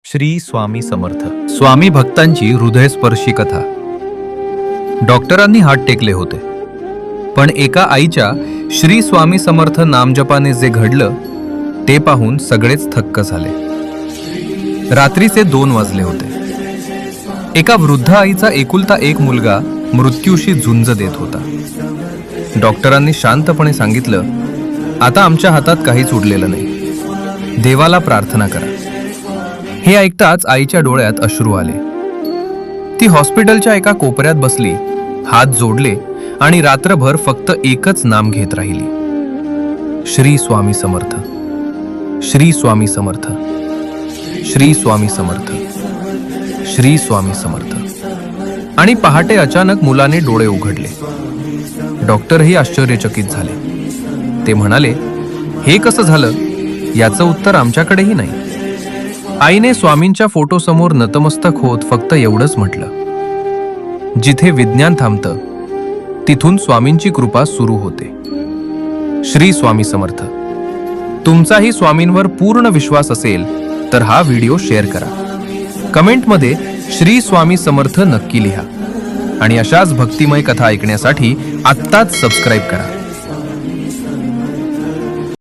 श्री स्वामी समर्थ. स्वामी भक्तांची हृदयस्पर्शी कथा. डॉक्टरांनी हात टेकले होते, पण एका आईच्या श्री स्वामी समर्थ नामजपाने जे घडलं ते पाहून सगळेच थक्क झाले. रात्रीचे 2 वाजले होते. एका वृद्ध आईचा एकुलता एक मुलगा मृत्यूशी झुंज देत होता. डॉक्टरांनी शांतपणे सांगितलं, आता आमच्या हातात काहीच उरलेलं नाही, देवाला प्रार्थना करा. हे ऐकताच आईच्या डोळ्यात अश्रू आले. ती हॉस्पिटलच्या एका कोपऱ्यात बसली, हात जोडले आणि रात्रभर फक्त एकच नाम घेत राहिली, श्री स्वामी समर्थ, श्री स्वामी समर्थ, श्री स्वामी समर्थ, श्री स्वामी समर्थ. आणि पहाटे अचानक मुलाने डोळे उघडले. डॉक्टरही आश्चर्यचकित झाले. ते म्हणाले, हे कसं झालं याचं उत्तर आमच्याकडेही नाही. आईने स्वामींच्या फोटोसमोर नतमस्तक होत फक्त एवढंच म्हटलं, जिथे विज्ञान थांबतं तिथून स्वामींची कृपा सुरू होते. श्री स्वामी समर्थ. तुमचाही स्वामींवर पूर्ण विश्वास असेल तर हा व्हिडिओ शेअर करा. कमेंटमध्ये श्री स्वामी समर्थ नक्की लिहा आणि अशाच भक्तिमय कथा ऐकण्यासाठी आत्ताच सबस्क्राईब करा.